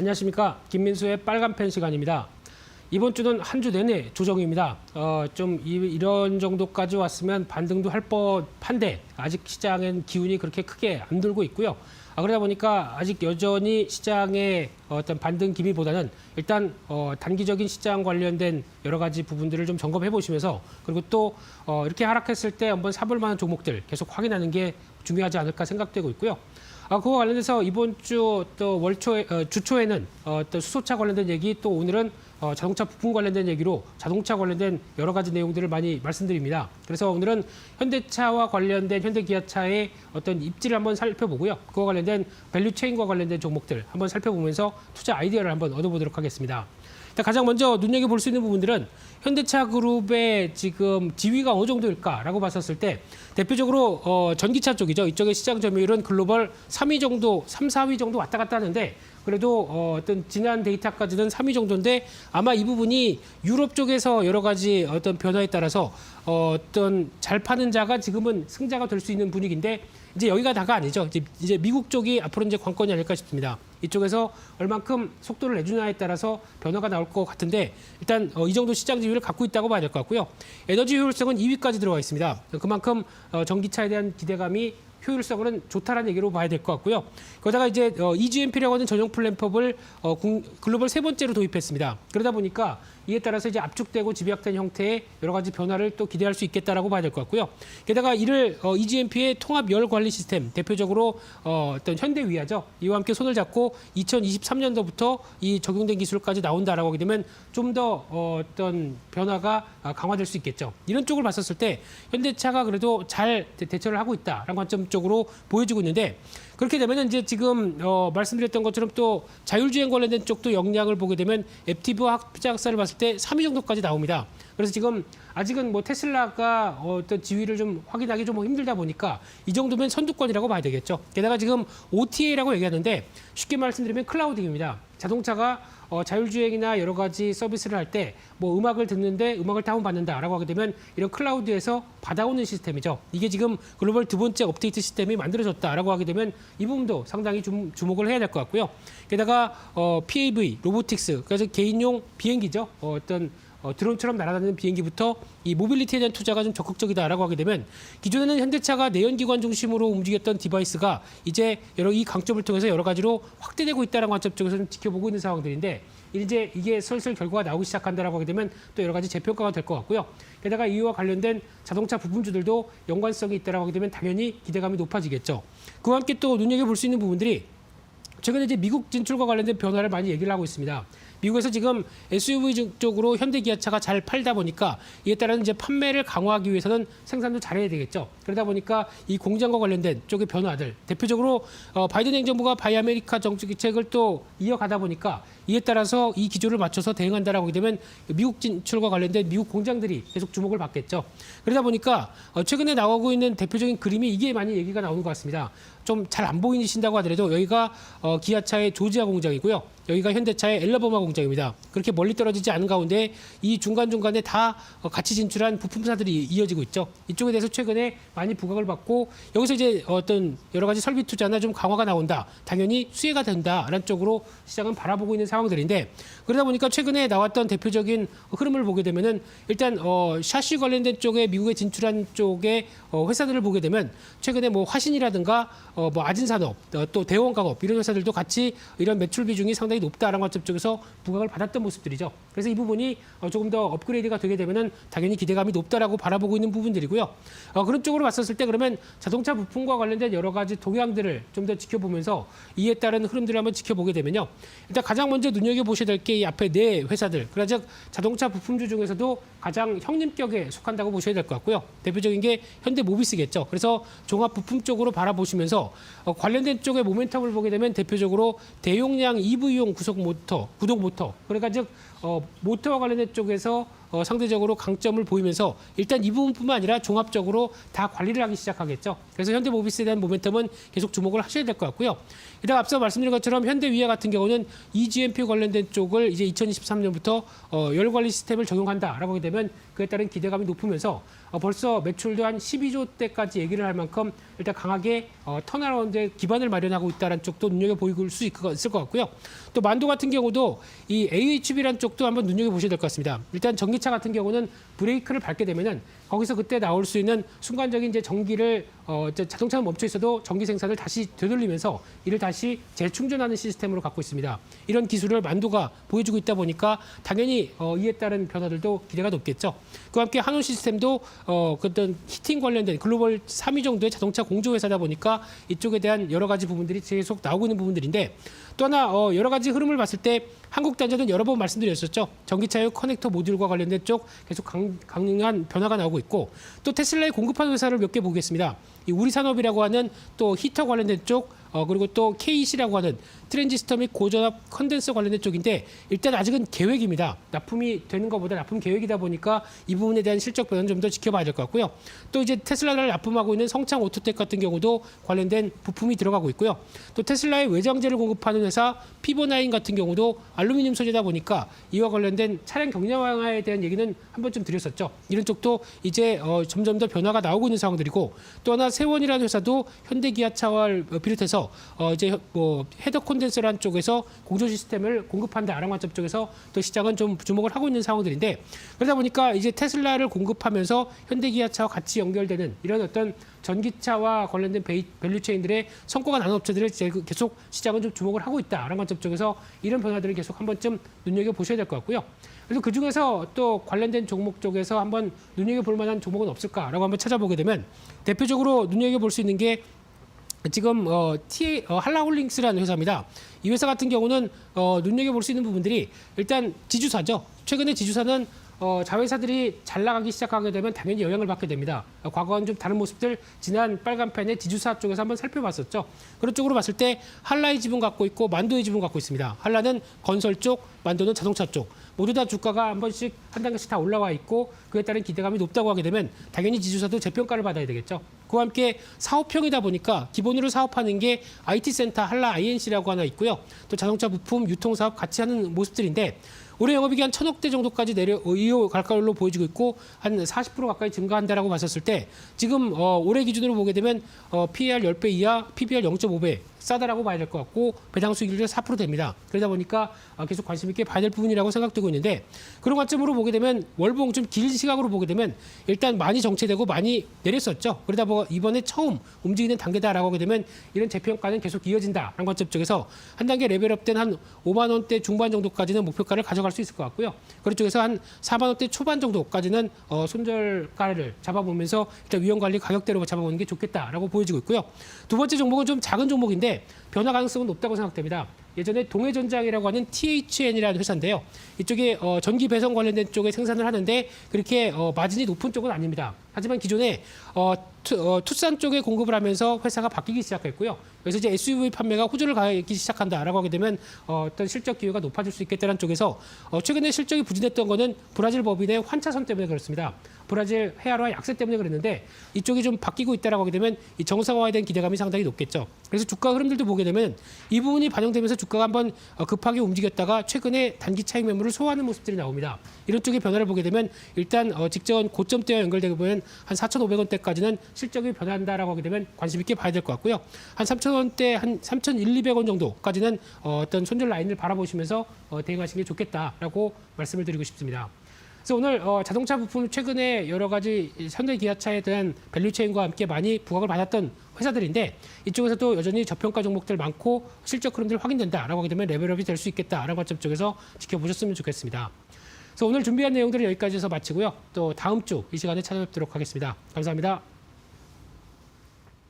안녕하십니까. 김민수의 빨간펜 시간입니다. 이번 주는 한 주 내내 조정입니다. 이런 정도까지 왔으면 반등도 할 법한데 아직 시장엔 기운이 그렇게 크게 안 돌고 있고요. 그러다 보니까 아직 여전히 시장의 어떤 반등 기미보다는 일단 단기적인 시장 관련된 여러 가지 부분들을 좀 점검해 보시면서 그리고 또 이렇게 하락했을 때 한번 사볼 만한 종목들 계속 확인하는 게 중요하지 않을까 생각되고 있고요. 그와 관련해서 이번 주 또 주초에는 또 수소차 관련된 얘기, 또 오늘은 자동차 부품 관련된 얘기로 자동차 관련된 여러 가지 내용들을 많이 말씀드립니다. 그래서 오늘은 현대차와 관련된 현대기아차의 어떤 입지를 한번 살펴보고요. 그와 관련된 밸류체인과 관련된 종목들 한번 살펴보면서 투자 아이디어를 한번 얻어보도록 하겠습니다. 가장 먼저 눈여겨볼 수 있는 부분들은 현대차 그룹의 지금 지위가 어느 정도일까라고 봤었을 때 대표적으로 전기차 쪽이죠. 이쪽의 시장 점유율은 글로벌 3위 정도, 3, 4위 정도 왔다 갔다 하는데 그래도 어떤 지난 데이터까지는 3위 정도인데 아마 이 부분이 유럽 쪽에서 여러 가지 어떤 변화에 따라서 어떤 잘 파는 자가 지금은 승자가 될 수 있는 분위기인데 이제 여기가 다가 아니죠. 이제 미국 쪽이 앞으로 이제 관건이 아닐까 싶습니다. 이쪽에서 얼만큼 속도를 내주냐에 따라서 변화가 나올 것 같은데 일단 이 정도 시장 지위를 갖고 있다고 봐야 될 것 같고요. 에너지 효율성은 2위까지 들어가 있습니다. 그만큼 전기차에 대한 기대감이 효율성은 좋다라는 얘기로 봐야 될 것 같고요. 거기다가 이제 EGMP라고 하는 전용 플랫폼을 글로벌 세 번째로 도입했습니다. 그러다 보니까 이에 따라서 이제 압축되고 집약된 형태의 여러 가지 변화를 또 기대할 수 있겠다라고 봐야 될 것 같고요. 게다가 이를 EGMP의 통합 열 관리 시스템, 대표적으로 어떤 현대위아죠. 이와 함께 손을 잡고 2023년도부터 이 적용된 기술까지 나온다라고 하게 되면 좀 더 어떤 변화가 강화될 수 있겠죠. 이런 쪽을 봤었을 때 현대차가 그래도 잘 대처를 하고 있다라는 관점 쪽으로 보여지고 있는데 그렇게 되면 이제 지금 말씀드렸던 것처럼 또 자율주행 관련된 쪽도 역량을 보게 되면 앱티브와 합작사를 봤을 때 3위 정도까지 나옵니다. 그래서 지금 아직은 뭐 테슬라가 어떤 지위를 좀 확인하기 좀 힘들다 보니까 이 정도면 선두권이라고 봐야 되겠죠. 게다가 지금 OTA라고 얘기하는데 쉽게 말씀드리면 클라우딩입니다. 자동차가 자율주행이나 여러 가지 서비스를 할 때 뭐 음악을 듣는데 음악을 다운받는다라고 하게 되면 이런 클라우드에서 받아오는 시스템이죠. 이게 지금 글로벌 두 번째 업데이트 시스템이 만들어졌다라고 하게 되면 이 부분도 상당히 주목을 해야 될 것 같고요. 게다가 PAV, 로보틱스, 그래서 개인용 비행기죠. 드론처럼 날아다니는 비행기부터 이 모빌리티에 대한 투자가 좀 적극적이다라고 하게 되면 기존에는 현대차가 내연기관 중심으로 움직였던 디바이스가 이제 이 강점을 통해서 여러 가지로 확대되고 있다는 관점 쪽에서 좀 지켜보고 있는 상황들인데 이제 이게 슬슬 결과가 나오기 시작한다라고 하게 되면 또 여러 가지 재평가가 될 것 같고요. 게다가 이와 관련된 자동차 부품주들도 연관성이 있다라고 하게 되면 당연히 기대감이 높아지겠죠. 그와 함께 또 눈여겨볼 수 있는 부분들이 최근에 이제 미국 진출과 관련된 변화를 많이 얘기를 하고 있습니다. 미국에서 지금 SUV 쪽으로 현대기아차가 잘 팔다 보니까 이에 따른 이제 판매를 강화하기 위해서는 생산도 잘해야 되겠죠. 그러다 보니까 이 공장과 관련된 쪽의 변화들, 대표적으로 바이든 행정부가 바이 아메리카 정책을 또 이어가다 보니까 이에 따라서 이 기조를 맞춰서 대응한다라고 하게 되면 미국 진출과 관련된 미국 공장들이 계속 주목을 받겠죠. 그러다 보니까 최근에 나오고 있는 대표적인 그림이 이게 많이 얘기가 나오는 것 같습니다. 좀 잘 안 보이신다고 하더라도 여기가 기아차의 조지아 공장이고요. 여기가 현대차의 엘라버마 공장입니다. 그렇게 멀리 떨어지지 않은 가운데 이 중간중간에 다 같이 진출한 부품사들이 이어지고 있죠. 이쪽에 대해서 최근에 많이 부각을 받고 여기서 이제 어떤 여러 가지 설비 투자나 좀 강화가 나온다. 당연히 수혜가 된다라는 쪽으로 시장은 바라보고 있는 상황들인데 그러다 보니까 최근에 나왔던 대표적인 흐름을 보게 되면은 일단 샤시 관련된 쪽에 미국에 진출한 쪽의 회사들을 보게 되면 최근에 뭐 화신이라든가 뭐 아진산업 또 대원광업 이런 회사들도 같이 이런 매출 비중이 상당히 높다라는 관점 쪽에서 부각을 받았던 모습들이죠. 그래서 이 부분이 조금 더 업그레이드가 되게 되면은 당연히 기대감이 높다라고 바라보고 있는 부분들이고요. 그런 쪽으로 봤었을 때 그러면 자동차 부품과 관련된 여러 가지 동향들을 좀 더 지켜보면서 이에 따른 흐름들을 한번 지켜보게 되면요. 일단 가장 먼저 눈여겨보셔야 될 게 이 앞에 네 회사들. 그러나 즉 자동차 부품주 중에서도 가장 형님격에 속한다고 보셔야 될 것 같고요. 대표적인 게 현대모비스겠죠. 그래서 종합 부품 쪽으로 바라보시면서 관련된 쪽의 모멘텀을 보게 되면 대표적으로 대용량 EV용 구동 모터. 그러니까 즉 모터와 관련된 쪽에서 상대적으로 강점을 보이면서 일단 이 부분뿐만 아니라 종합적으로 다 관리를 하기 시작하겠죠. 그래서 현대모비스에 대한 모멘텀은 계속 주목을 하셔야 될 것 같고요. 이따가 앞서 말씀드린 것처럼 현대위아 같은 경우는 eGMP 관련된 쪽을 이제 2023년부터 열 관리 시스템을 적용한다라고 하게 되면 그에 따른 기대감이 높으면서 벌써 매출도 한 12조대까지 얘기를 할 만큼 일단 강하게 턴어라운드의 기반을 마련하고 있다는 쪽도 눈여겨보일 수 있을 것 같고요. 또 만도 같은 경우도 이 AHB라는 쪽도 한번 눈여겨보셔야 될 것 같습니다. 일단 전기차 같은 경우는 브레이크를 밟게 되면은 거기서 그때 나올 수 있는 순간적인 이제 전기를 자동차는 멈춰 있어도 전기 생산을 다시 되돌리면서 이를 다시 재충전하는 시스템으로 갖고 있습니다. 이런 기술을 만도가 보여주고 있다 보니까 당연히 이에 따른 변화들도 기대가 높겠죠. 그와 함께 한온 시스템도 어떤 히팅 관련된 글로벌 3위 정도의 자동차 공조 회사다 보니까 이쪽에 대한 여러 가지 부분들이 계속 나오고 있는 부분들인데 또 하나 여러 가지 흐름을 봤을 때 한국 단자는 여러 번 말씀드렸었죠. 전기차용 커넥터 모듈과 관련된 쪽 계속 강력한 변화가 나오고 있고 또 테슬라에 공급하는 회사를 몇 개 보겠습니다. 이 우리산업이라고 하는 또 히터 관련된 쪽 그리고 또 KEC라고 하는 트랜지스터 및 고전압 컨덴서 관련된 쪽인데 일단 아직은 계획입니다. 납품이 되는 것보다 납품 계획이다 보니까 이 부분에 대한 실적 변화는 좀 더 지켜봐야 될 것 같고요. 또 이제 테슬라를 납품하고 있는 성창 오토텍 같은 경우도 관련된 부품이 들어가고 있고요. 또 테슬라의 외장재를 공급하는 회사 피보나인 같은 경우도 알루미늄 소재다 보니까 이와 관련된 차량 경량화에 대한 얘기는 한 번쯤 드렸었죠. 이런 쪽도 이제 점점 더 변화가 나오고 있는 상황들이고 또 하나 세원이라는 회사도 현대기아차를 비롯해서 이제 뭐 헤더 콘덴서라는 쪽에서 공조 시스템을 공급한다. 아랑관점 쪽에서 또 시장은 좀 주목을 하고 있는 상황들인데 그러다 보니까 이제 테슬라를 공급하면서 현대기아차와 같이 연결되는 이런 어떤 전기차와 관련된 밸류체인들의 성과가 나는 업체들을 계속 시장은 좀 주목을 하고 있다. 아랑관점 쪽에서 이런 변화들을 계속 한 번쯤 눈여겨보셔야 될 것 같고요. 그래서 그중에서 또 관련된 종목 쪽에서 한번 눈여겨볼 만한 종목은 없을까라고 한번 찾아보게 되면 대표적으로 눈여겨볼 수 있는 게 지금 한라홀링스라는 회사입니다. 이 회사 같은 경우는 눈여겨볼 수 있는 부분들이 일단 지주사죠. 최근에 지주사는 자회사들이 잘 나가기 시작하게 되면 당연히 영향을 받게 됩니다. 과거와는 좀 다른 모습들 지난 빨간펜의 지주사 쪽에서 한번 살펴봤었죠. 그런 쪽으로 봤을 때 한라의 지분 갖고 있고 만도의 지분 갖고 있습니다. 한라는 건설 쪽, 만도는 자동차 쪽. 모두 다 주가가 한 번씩 한 단계씩 다 올라와 있고 그에 따른 기대감이 높다고 하게 되면 당연히 지주사도 재평가를 받아야 되겠죠. 그와 함께 사업형이다 보니까 기본으로 사업하는 게 IT센터 한라 INC라고 하나 있고요. 또 자동차 부품 유통사업 같이 하는 모습들인데 올해 영업이익이 한 1,000억 대 정도까지 이어갈 걸로 보여지고 있고 한 40% 가까이 증가한다라고 봤었을 때 지금 올해 기준으로 보게 되면 PER 10배 이하, PBR 0.5배 싸다라고 봐야 될 것 같고 배당 수익률도 4% 됩니다. 그러다 보니까 계속 관심 있게 봐야 될 부분이라고 생각되고 있는데 그런 관점으로 보게 되면 월봉 좀 긴 시각으로 보게 되면 일단 많이 정체되고 많이 내렸었죠. 그러다 보니 이번에 처음 움직이는 단계다라고 하게 되면 이런 재평가는 계속 이어진다라는 관점 쪽에서 한 단계 레벨업된 한 5만 원대 중반 정도까지는 목표가를 가져갈 수 있을 것 같고요. 그런 쪽에서 한 4만 원대 초반 정도까지는 손절가를 잡아보면서 일단 위험 관리 가격대로 잡아보는 게 좋겠다라고 보여지고 있고요. 두 번째 종목은 좀 작은 종목인데 변화 가능성은 높다고 생각됩니다. 예전에 동해전장이라고 하는 THN이라는 회사인데요. 이쪽에 전기 배선 관련된 쪽에 생산을 하는데 그렇게 마진이 높은 쪽은 아닙니다. 하지만 기존에 투싼 쪽에 공급을 하면서 회사가 바뀌기 시작했고요. 그래서 이제 SUV 판매가 호조를 가기 시작한다라고 하게 되면 어떤 실적 기회가 높아질 수 있겠다는 쪽에서 최근에 실적이 부진했던 거는 브라질 법인의 환차선 때문에 그렇습니다. 브라질 헤아로와 약세 때문에 그랬는데 이쪽이 좀 바뀌고 있다라고 하게 되면 이 정상화에 대한 기대감이 상당히 높겠죠. 그래서 주가 흐름들도 보게 되면 이 부분이 반영되면서 주가가 한번 급하게 움직였다가 최근에 단기 차익 매물을 소화하는 모습들이 나옵니다. 이런 쪽의 변화를 보게 되면 일단 직전 고점대와 연결되게 보면 한 4,500원대까지는 실적이 변한다라고 하게 되면 관심 있게 봐야 될 것 같고요. 한 3,000원대, 한 3,100원 정도까지는 어떤 손절 라인을 바라보시면서 대응하시는 게 좋겠다라고 말씀을 드리고 싶습니다. 그래서 오늘 자동차 부품 최근에 여러 가지 현대기아차에 대한 밸류체인과 함께 많이 부각을 받았던 회사들인데 이쪽에서도 여전히 저평가 종목들 많고 실적 흐름들 확인된다라고 하게 되면 레벨업이 될 수 있겠다라는 관점 쪽에서 지켜보셨으면 좋겠습니다. 그래서 오늘 준비한 내용들을 여기까지 해서 마치고요. 또 다음 주 이 시간에 찾아뵙도록 하겠습니다. 감사합니다.